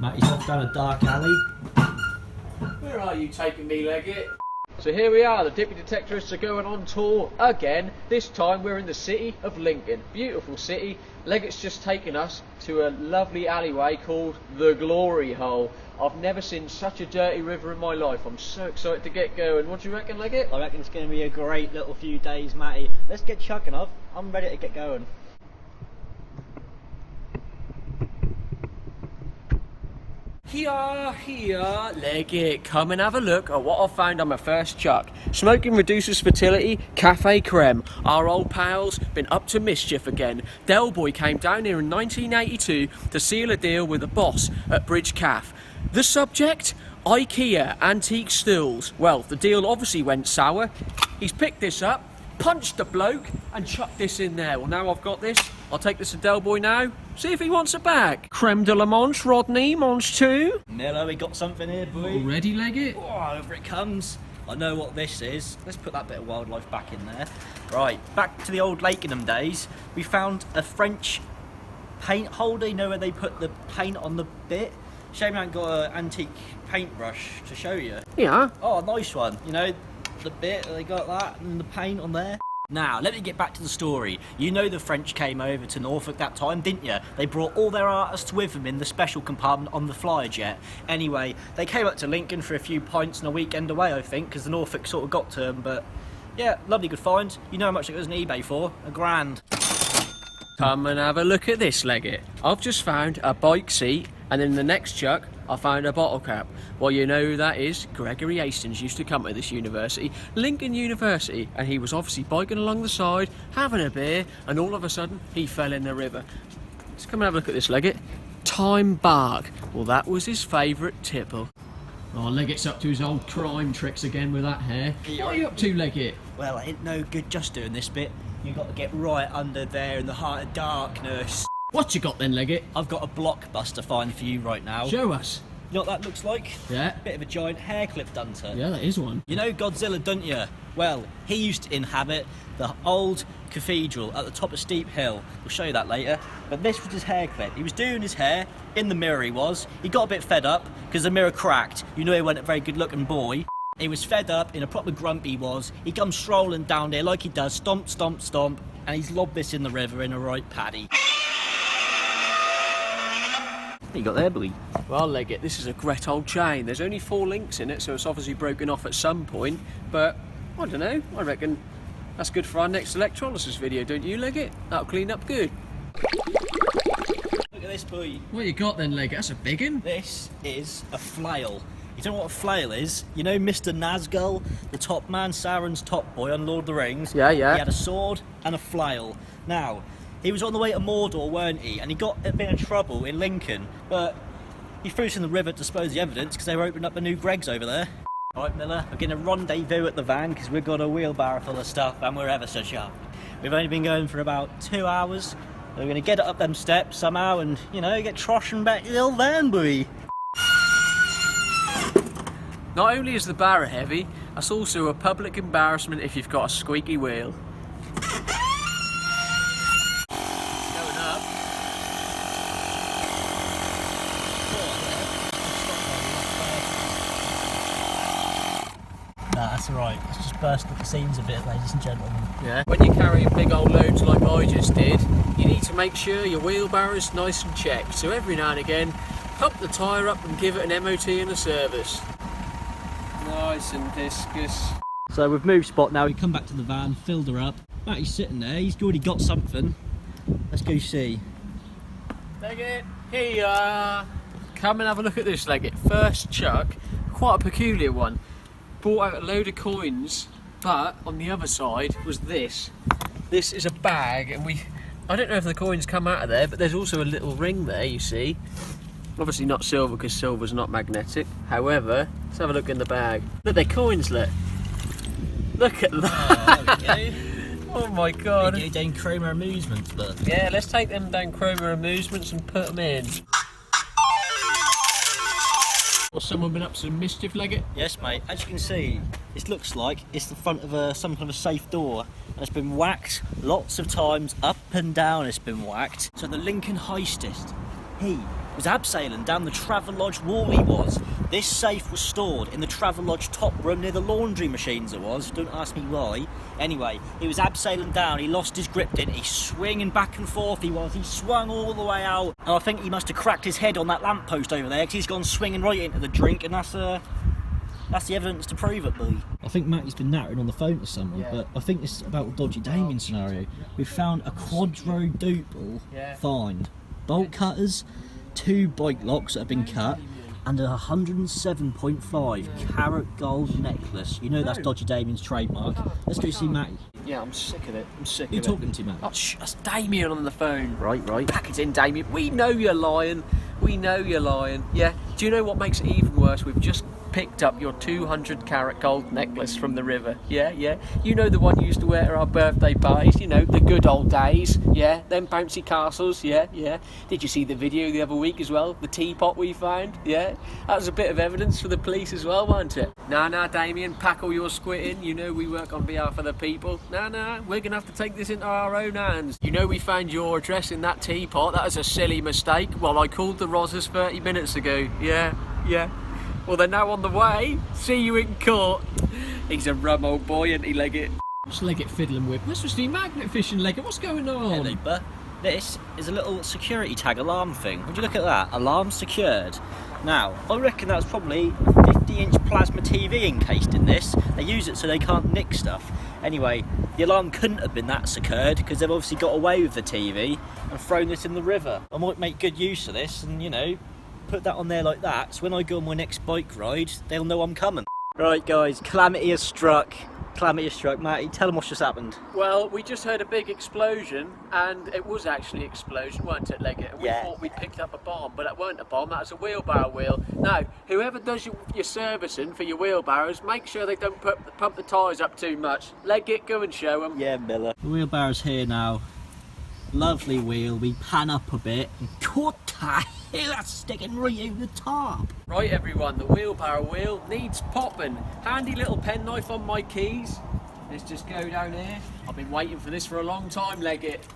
Matty's off down a dark alley. Where are you taking me, Leggett? So here we are, the Dippy Detectorists are going on tour again. This time we're in the city of Lincoln. Beautiful city. Leggett's just taken us to a lovely alleyway called the Glory Hole. I've never seen such a dirty river in my life. I'm so excited to get going. What do you reckon, Leggett? I reckon it's going to be a great little few days, Matty. Let's get chucking off. I'm ready to get going. Here, Leggett, come and have a look at what I found on my first chuck. Smoking reduces fertility, cafe creme. Our old pals been up to mischief again. Del Boy came down here in 1982 to seal a deal with the boss at Bridge Cafe. The subject? IKEA antique stools. Well, the deal obviously went sour. He's picked this up, punched the bloke and chucked this in there. Well, now I've got this. I'll take this to Del Boy now. See if he wants it back. Creme de la Manche, Rodney, Manche 2. Miller, we got something here, boy. All ready, Leggett? Oh, over it comes. I know what this is. Let's put that bit of wildlife back in there. Right, back to the old Lakenham days. We found a French paint holder. You know where they put the paint on the bit? Shame I haven't got an antique paintbrush to show you. Yeah. Oh, nice one. You know, the bit, they got that and the paint on there. Now, let me get back to the story. You know the French came over to Norfolk that time, didn't you? They brought all their artists with them in the special compartment on the flyer jet. Anyway, they came up to Lincoln for a few pints and a weekend away, I think, because the Norfolk sort of got to them, but yeah, lovely good find. You know how much it was on eBay for? £1,000. Come and have a look at this, Leggett. I've just found a bike seat, and in the next chuck, I found a bottle cap. Well, you know who that is? Gregory Hastings used to come to this university, Lincoln University, and he was obviously biking along the side, having a beer, and all of a sudden, he fell in the river. Let's come and have a look at this, Leggett. Time bark. Well, that was his favourite tipple. Oh, Leggett's up to his old crime tricks again with that hair. What are you up to, Leggett? Well, it ain't no good just doing this bit. You've got to get right under there in the heart of darkness. What you got then, Leggett? I've got a blockbuster find for you right now. Show us. You know what that looks like? Yeah. Bit of a giant hair clip dunter. Yeah, that is one. You know Godzilla, don't you? Well, he used to inhabit the old cathedral at the top of Steep Hill. We'll show you that later. But this was his hair clip. He was doing his hair, in the mirror he was. He got a bit fed up, because the mirror cracked. You know he wasn't a very good looking boy. He was fed up, in a proper grump he was. He comes strolling down there like he does, stomp, stomp, stomp, and he's lobbed this in the river in a right paddy. What you got there, boy? Well, Leggett, this is a great old chain. There's only 4 links in it, so it's obviously broken off at some point. But, I don't know, I reckon that's good for our next electrolysis video, don't you, Leggett? That'll clean up good. Look at this, boy. What you got then, Leggett? That's a big one. This is a flail. You don't know what a flail is? You know Mr. Nazgul, the top man, Sauron's top boy on Lord of the Rings? Yeah, yeah. He had a sword and a flail. Now, he was on the way to Mordor, weren't he? And he got a bit of trouble in Lincoln, but he threw this in the river to dispose of the evidence because they were opening up a new Greggs over there. Alright, Miller, we're getting a rendezvous at the van because we've got a wheelbarrow full of stuff and we're ever so sharp. We've only been going for about 2 hours. We're going to get it up them steps somehow and, you know, get trotting back to the old van, boy. Not only is the barrow heavy, that's also a public embarrassment if you've got a squeaky wheel. Going up. Nah, that's alright. Let's just burst up the seams a bit, ladies and gentlemen. Yeah. When you're carrying big old loads like I just did, you need to make sure your wheelbarrow's nice and checked. So every now and again, pump the tyre up and give it an MOT and a service. Nice and viscous. So we've moved spot now. We come back to the van, filled her up. Matty's sitting there. He's already got something. Let's go see. Leggett, here. Come and have a look at this, Leggett. First chuck, quite a peculiar one. Brought out a load of coins, but on the other side was this. This is a bag, and I don't know if the coins come out of there, but there's also a little ring there, you see. Obviously not silver, because silver's not magnetic. However, let's have a look in the bag. Look, they're coins, look. Look at that. Oh my god. They go down Cromer Amusements, but... Yeah, let's take them down Cromer Amusements and put them in. Well, someone been up to some mischief, Leggett? Yes, mate. As you can see, this looks like it's the front of some kind of a safe door, and it's been whacked lots of times, up and down it's been whacked. So the Lincoln heistist, he was abseiling down the Travelodge wall he was. This safe was stored in the Travelodge top room near the laundry machines it was. Don't ask me why. Anyway, he was abseiling down, he lost his grip, didn't he? Swinging back and forth he was. He swung all the way out. And I think he must have cracked his head on that lamppost over there because he's gone swinging right into the drink, and that's the evidence to prove it, boy. I think Matty's been nattering on the phone to someone, but I think this is about a dodgy Damien scenario. We've found a quadruple find. Bolt cutters, 2 bike locks that have been cut, and a 107.5 carat gold necklace. You know that's Dodgy Damien's trademark. Let's go see Matty. Yeah, I'm sick of it. I'm sick of it. Who you talking to, Matty? Oh, that's Damien on the phone. Right. Pack it in, Damien. We know you're lying. We know you're lying. Yeah. Do you know what makes it even worse? We've just picked up your 200 carat gold necklace from the river. Yeah. You know the one you used to wear at our birthday parties. You know, the good old days. Yeah. Them bouncy castles. Yeah. Did you see the video the other week as well? The teapot we found. Yeah. That was a bit of evidence for the police as well, wasn't it? Nah, Damien, pack all your squid in. You know we work on behalf of the people. Nah, we're gonna have to take this into our own hands. You know we found your address in that teapot. That was a silly mistake. Well, I called the Rozzers 30 minutes ago. Yeah. Well, they're now on the way. See you in court. He's a rum old boy, isn't he, Leggett? What's Leggett fiddling with? What's with the magnet fishing, Leggett? What's going on? Hello, Bert. This is a little security tag alarm thing. Would you look at that? Alarm secured. Now, I reckon that's probably a 50-inch plasma TV encased in this. They use it so they can't nick stuff. Anyway, the alarm couldn't have been that secured because they've obviously got away with the TV and thrown it in the river. I might make good use of this and, you know, put that on there like that, so when I go on my next bike ride, they'll know I'm coming. Right, guys, calamity has struck. Matty, tell them what's just happened. Well, we just heard a big explosion, and it was actually an explosion, weren't it, Leggett? And we thought we picked up a bomb, but it weren't a bomb, that was a wheelbarrow wheel. Now, whoever does your servicing for your wheelbarrows, make sure they don't pump the tyres up too much. Leggett, go and show them. Yeah, Miller. The wheelbarrow's here now. Lovely wheel, we pan up a bit, and that's sticking right over the top. Right, everyone, the wheelbarrow wheel needs popping. Handy little penknife on my keys. Let's just go down here. I've been waiting for this for a long time, Leggett.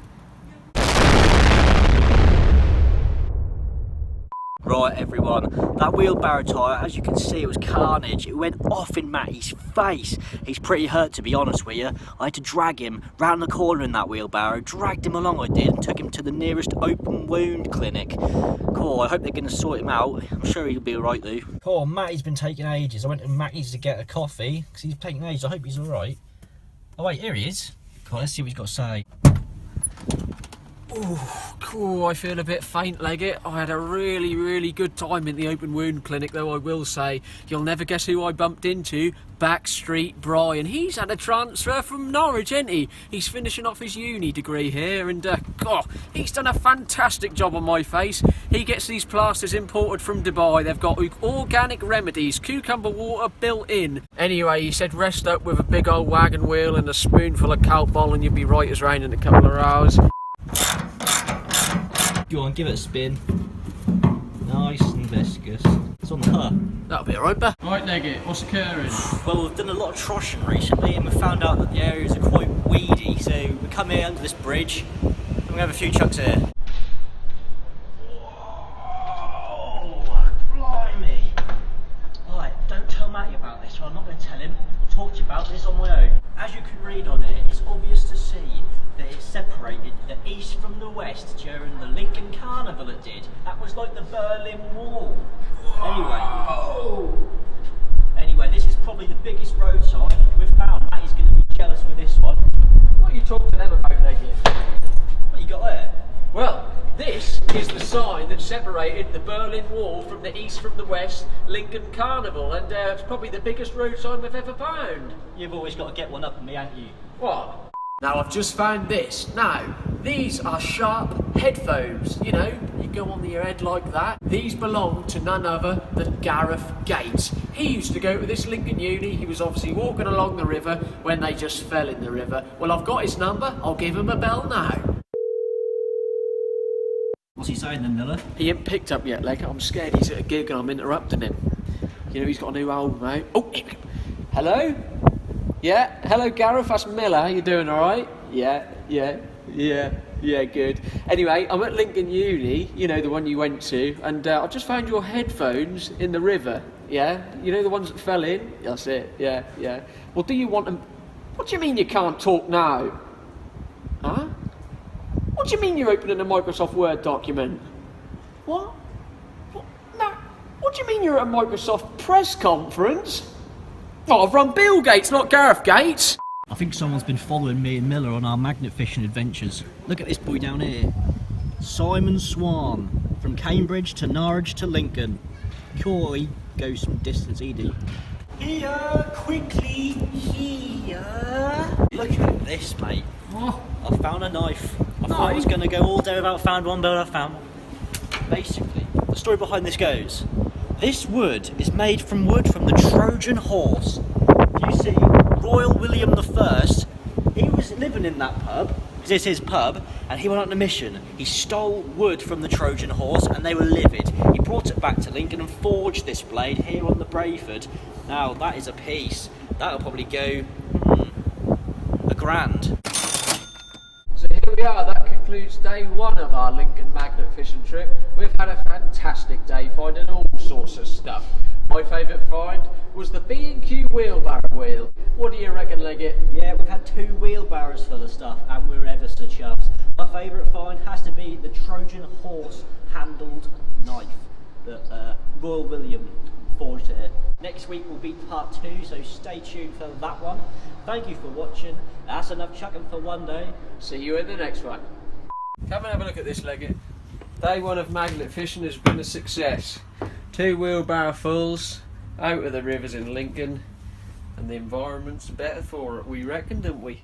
Right, everyone, that wheelbarrow tyre, as you can see, it was carnage. It went off in Matty's face. He's pretty hurt, to be honest with you. I had to drag him round the corner in that wheelbarrow, dragged him along I did, and took him to the nearest open wound clinic. Cool, I hope they're going to sort him out. I'm sure he'll be alright though. Oh, Matty's been taking ages. I went to Matty's to get a coffee, because he's taking ages. I hope he's alright. Oh wait, here he is. Cool, let's see what he's got to say. Oh, cool, I feel a bit faint, Leggett. I had a really good time in the open wound clinic, though I will say. You'll never guess who I bumped into. Backstreet Brian. He's had a transfer from Norwich, hasn't he? He's finishing off his uni degree here, and he's done a fantastic job on my face. He gets these plasters imported from Dubai. They've got organic remedies, cucumber water built in. Anyway, he said rest up with a big old wagon wheel and a spoonful of Calpol and you'll be right as rain in a couple of hours. Go on, give it a spin. Nice and viscous. It's on the hook. That'll be alright, Beth. Right, Leggett, what's occurring? Well, we've done a lot of troshing recently and we've found out that the areas are quite weedy, so we come here under this bridge and we have a few chucks here. Whoa, blimey. Right, don't tell Matty about this, well, I'm not going to tell him. I'll talk to you about this on my own. As you can read on it, it's obvious to see that it separated the east from the west during the Lincoln Carnival it did. That was like the Berlin Wall. Anyway, this is probably the biggest road sign we've found. Matty's going to be jealous with this one. What are you talking to them about, Leggett? What you got there? Well, this is the sign that separated the Berlin Wall from the east from the west, Lincoln Carnival, and it's probably the biggest road sign we've ever found. You've always got to get one up on me, haven't you? What? Now I've just found this. Now, these are sharp headphones, you know, you go on your head like that. These belong to none other than Gareth Gates. He used to go to this Lincoln Uni, he was obviously walking along the river when they just fell in the river. Well, I've got his number, I'll give him a bell now. What's he saying then, Miller? He ain't picked up yet, Leggett. I'm scared he's at a gig and I'm interrupting him. You know, he's got a new album out. Oh, hello? Yeah, hello Gareth, that's Miller. How you doing, alright? Yeah. Yeah, good. Anyway, I'm at Lincoln Uni, you know, the one you went to, and I just found your headphones in the river, yeah? You know the ones that fell in? That's it, yeah, yeah. Well, do you want them... What do you mean you can't talk now? Huh? What do you mean you're opening a Microsoft Word document? What? No. What do you mean you're at a Microsoft press conference? Oh, I've run Bill Gates, not Gareth Gates. I think someone's been following me and Miller on our magnet fishing adventures. Look at this boy down here. Simon Swan. From Cambridge to Norwich to Lincoln. Cool, he goes some distance, he do. Here, quickly, here. Look at this, mate. Oh. I found a knife. I thought I was going to go all day without found one, but I found one. Basically, the story behind this goes. This wood is made from wood from the Trojan horse. You see, Royal William I, he was living in that pub, because it's his pub, and he went on a mission. He stole wood from the Trojan horse, and they were livid. He brought it back to Lincoln and forged this blade here on the Brayford. Now, that is a piece. That'll probably go, £1,000. So here we are, that concludes day one of our Lincoln magnet fishing trip. We've had a fantastic day finding all sorts of stuff. My favourite find was the B&Q wheelbarrow wheel. What do you reckon, Leggett? Yeah, we've had 2 wheelbarrows full of stuff, and we're ever so chuffed. My favourite find has to be the Trojan horse handled knife that Royal William forged here. Next week will be part 2, so stay tuned for that one. Thank you for watching. That's enough chucking for one day. See you in the next one. Come and have a look at this, Leggett. Day one of magnet fishing has been a success. 2 wheelbarrow fulls out of the rivers in Lincoln, and the environment's better for it, we reckon, don't we?